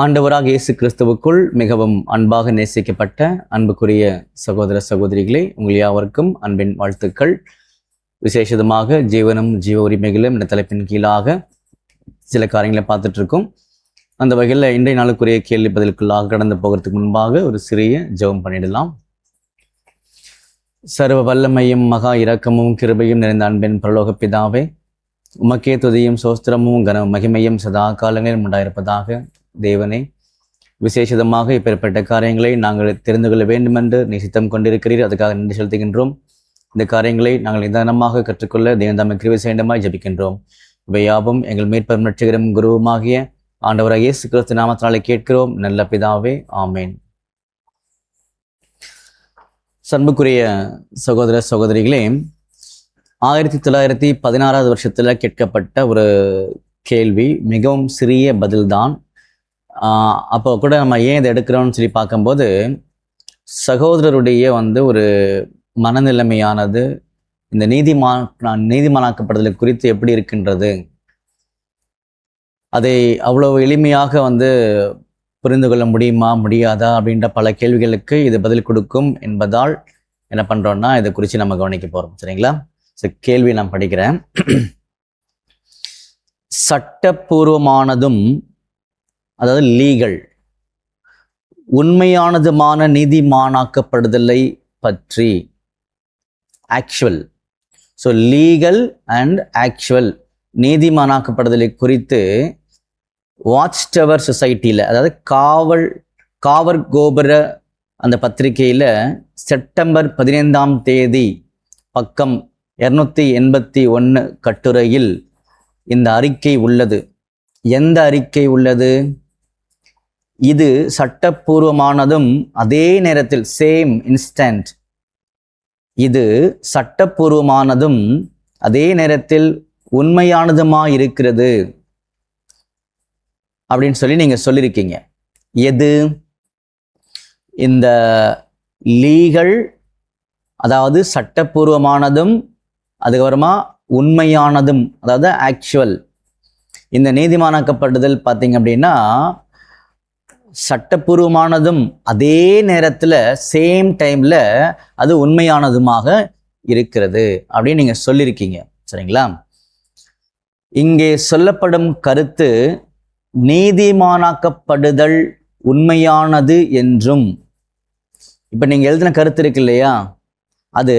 ஆண்டவராக இயேசு கிறிஸ்துவுக்குள் மிகவும் அன்பாக நேசிக்கப்பட்ட அன்புக்குரிய சகோதர சகோதரிகளே, உங்கள் யாவருக்கும் அன்பின் வாழ்த்துக்கள். விசேஷமாக ஜீவனும் ஜீவ உரிமைகளும் இந்த தலைப்பின் கீழாக சில காரியங்களை பார்த்துட்டு இருக்கோம். அந்த வகையில் இன்றைய நாளுக்குரிய கேள்வி பதிலுக்குள்ளாக கடந்து போகிறதுக்கு முன்பாக ஒரு சிறிய ஜெபம் பண்ணிடலாம். சர்வ வல்லமையும் மகா இரக்கமும் கிருபையும் நிறைந்த அன்பின் பரலோக பிதாவே, உமக்கே துதியும் சோஸ்திரமும் கன மகிமையும் சதா காலங்களில் உண்டாயிருப்பதாக. தேவனே, விசேஷமாக இப்பேற்பட்ட காரியங்களை நாங்கள் தெரிந்து கொள்ள வேண்டுமென்று நீ சித்தம் கொண்டிருக்கிறீர். அதுக்காக நன்றி செலுத்துகின்றோம். இந்த காரியங்களை நாங்கள் நிதானமாக கற்றுக்கொள்ள தேவன் தாமே கிருபை செய்யும்படி ஜெபிக்கின்றோம். இவை யாவும் எங்கள் மீட்பரும் இரட்சகரும் குருவுமாகிய ஆண்டவராகிய இயேசு கிறிஸ்து நாமத்தினாலே கேட்கிறோம் நல்ல பிதாவே, ஆமேன். அன்புக்குரிய சகோதர சகோதரிகளே, 1916 வருஷத்துல கேட்கப்பட்ட ஒரு கேள்வி, மிகவும் சிறிய பதில்தான். அப்போ கூட நம்ம ஏன் இதை எடுக்கிறோம்னு சொல்லி பார்க்கும்போது, சகோதரருடைய ஒரு மனநிலைமையானது இந்த நீதிமானாக்கப்படுதலை குறித்து எப்படி இருக்கின்றது, அதை அவ்வளவு எளிமையாக புரிந்து கொள்ள முடியுமா முடியாதா அப்படின்ற பல கேள்விகளுக்கு இது பதில் கொடுக்கும் என்பதால் என்ன பண்றோம்னா இதை குறித்து நம்ம கவனிக்க போறோம். சரிங்களா? கேள்வி நான் படிக்கிறேன். சட்டப்பூர்வமானதும், அதாவது லீகல், உண்மையானதுமான நீதிமானாக்கப்படுதலை பற்றி, actual, so legal and actual நீதிமானாக்கப்படுதலை குறித்து வாட்ச் டவர் சொசைட்டியில், அதாவது காவர் கோபுர அந்த பத்திரிகையில் செப்டம்பர் 15 பக்கம் 281 கட்டுரையில் இந்த அறிக்கை உள்ளது. எந்த அறிக்கை உள்ளது? இது சட்டப்பூர்வமானதும் அதே நேரத்தில் சேம் இன்ஸ்டன்ட், இது சட்டப்பூர்வமானதும் அதே நேரத்தில் உண்மையானதுமாக இருக்கிறது அப்படின்னு சொல்லி நீங்க சொல்லியிருக்கீங்க. எது? இந்த லீகல், அதாவது சட்டப்பூர்வமானதும் அதுக்கப்புறமா உண்மையானதும், அதாவது ஆக்சுவல். இந்த நீதிமானாக்கப்படுதல் பார்த்தீங்க அப்படின்னா சட்டப்பூர்வமானதும் அதே நேரத்தில் சேம் டைம்ல அது உண்மையானதுமாக இருக்கிறது அப்படின்னு நீங்க சொல்லியிருக்கீங்க. சரிங்களா? இங்கே சொல்லப்படும் கருத்து நீதிமானாக்கப்படுதல் உண்மையானது என்றும், இப்ப நீங்க எழுதின கருத்து இருக்கு இல்லையா, அது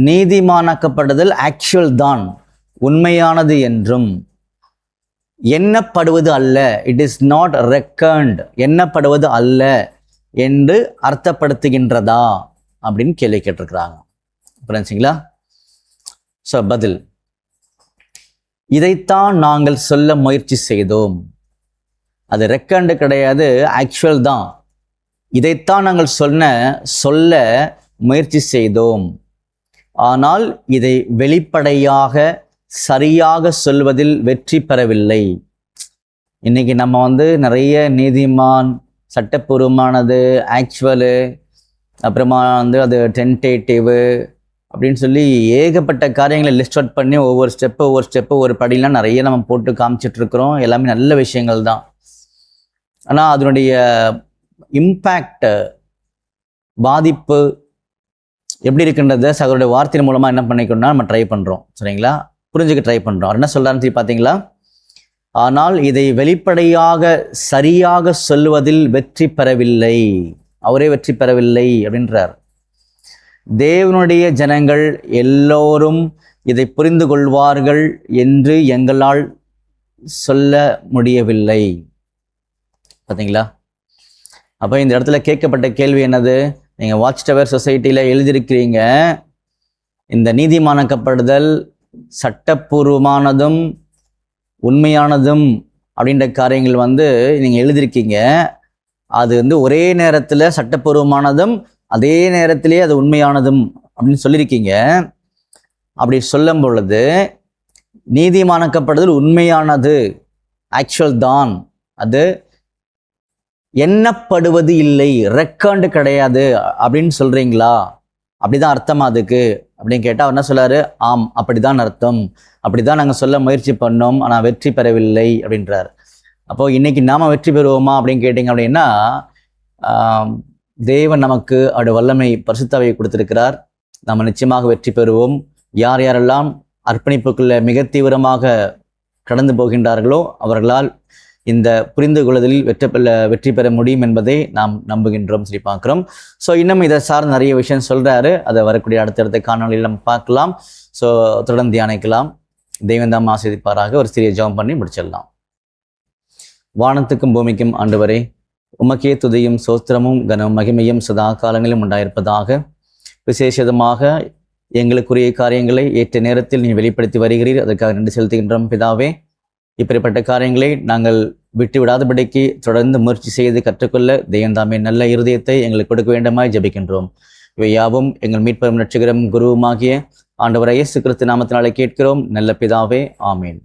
நீதிமானாக்கப்படுதல் ஆக்சுவல் தான், உண்மையானது என்றும் எண்ணப்படுவது அல்ல, இட் இஸ் நாட் ரெக்கர்ன்ட், எண்ணப்படுவது அல்ல என்று அர்த்தப்படுத்துகின்றதா அப்படின்னு கேள்வி கேட்டிருக்கிறாங்க. புரிஞ்சுங்களா? ஸோ பதில், இதைத்தான் நாங்கள் சொல்ல முயற்சி செய்தோம். அது ரெக்கர்ன்ட் கிடையாது, ஆக்சுவல் தான். இதைத்தான் நாங்கள் சொல்ல முயற்சி செய்தோம். ஆனால் இதை வெளிப்படையாக சரியாக சொல்வதில் வெற்றி பெறவில்லை. இன்னைக்கு நம்ம நிறைய நீதிமான், சட்டப்பூர்வமானது, ஆக்சுவலு, அப்புறமா அது டென்டேட்டிவ் அப்படின்னு சொல்லி ஏகப்பட்ட காரியங்களை லிஸ்ட் அவுட் பண்ணி ஒவ்வொரு ஸ்டெப்பு ஒரு படிலாம் நிறைய நம்ம போட்டு காமிச்சிட்டு இருக்கிறோம். எல்லாமே நல்ல விஷயங்கள் தான். ஆனால் அதனுடைய இம்பேக்ட், பாதிப்பு எப்படி இருக்குன்றத சகோதரருடைய வார்த்தையின் மூலமா என்ன பண்ணிக்கணும்னா நம்ம ட்ரை பண்றோம். சரிங்களா? புரிஞ்சுக்க ட்ரை பண்றோம். அவர் என்ன சொல்றாருன்னு பார்த்தீங்களா? ஆனால் இதை வெளிப்படையாக சரியாக சொல்லுவதில் வெற்றி பெறவில்லை, அவரே வெற்றி பெறவில்லை அப்படின்றார். தேவனுடைய ஜனங்கள் எல்லோரும் இதை புரிந்து கொள்வார்கள் என்று எங்களால் சொல்ல முடியவில்லை. பார்த்தீங்களா? அப்போ இந்த இடத்துல கேட்கப்பட்ட கேள்வி என்னது? நீங்க வாட்ச் டவர் சொசைட்டியில் எழுதியிருக்கிறீங்க, இந்த நீதிமானாக்கப்படுதல் சட்டப்பூர்வமானதும் உண்மையானதும் அப்படின்ற காரியங்கள் நீங்க எழுதியிருக்கீங்க. அது ஒரே நேரத்தில் சட்டப்பூர்வமானதும் அதே நேரத்திலேயே அது உண்மையானதும் அப்படின்னு சொல்லியிருக்கீங்க. அப்படி சொல்லும் பொழுது நீதிமானாக்கப்படுதல் உண்மையானது, ஆக்சுவல் தான், அது எண்ணப்படுவது இல்லை, ரெக்கார்டு கிடையாது அப்படின்னு சொல்றீங்களா? அப்படிதான் அர்த்தமா அதுக்கு அப்படின்னு கேட்டால் அவர் என்ன சொல்லாரு? ஆம், அப்படிதான் அர்த்தம், அப்படிதான் நாங்கள் சொல்ல முயற்சி பண்ணோம், ஆனால் வெற்றி பெறவில்லை அப்படின்றார். அப்போ இன்னைக்கு நாம வெற்றி பெறுவோமா அப்படின்னு கேட்டிங்க அப்படின்னா, தேவன் நமக்கு அவருடைய வல்லமை பரிசுத்தாவியை கொடுத்திருக்கிறார். நம்ம நிச்சயமாக வெற்றி பெறுவோம். யார் யாரெல்லாம் அர்ப்பணிப்புக்குள்ள மிக தீவிரமாக கடந்து போகின்றார்களோ அவர்களால் இந்த புரிந்து கொள்வதில் வெற்றி பெற முடியும் என்பதை நாம் நம்புகின்றோம், சரி பார்க்குறோம். ஸோ இன்னும் இதை சார்ந்த நிறைய விஷயம் சொல்கிறாரு. அதை வரக்கூடிய அடுத்தடுத்த காணொலியில் நம்ம பார்க்கலாம். ஸோ தொடர்ந்து தியானிக்கலாம். தெய்வம் தாம் ஆசீர்வதிப்பாராக. ஒரு சிறிய ஜெபம் பண்ணி முடிச்சிடலாம். வானத்துக்கும் பூமிக்கும் ஆண்டவரே, உமக்கே துதியும் சோஸ்திரமும் கனமும் மகிமையும் சதா காலங்களிலும் உண்டாயிருப்பதாக. விசேஷமாக எங்களுக்குரிய காரியங்களை ஏற்ற நேரத்தில் நீ வெளிப்படுத்தி வருகிறீர். அதற்காக நன்றி செலுத்துகின்றோம் பிதாவே. இப்படிப்பட்ட காரியங்களை நாங்கள் விட்டு விடாதபடிக்கு தொடர்ந்து முயற்சி செய்து கற்றுக்கொள்ள தெய்வந்தாமே நல்ல இருதயத்தை எங்களுக்கு கொடுக்க வேண்டுமாய் ஜெபிக்கின்றோம். இவை யாவும் எங்கள் மீட்பெரும் ரட்சகரும் குருவுமாகிய ஆண்டவராகிய இயேசு கிறிஸ்து நாமத்தினாலே கேட்கிறோம் நல்ல பிதாவே. ஆமீன்.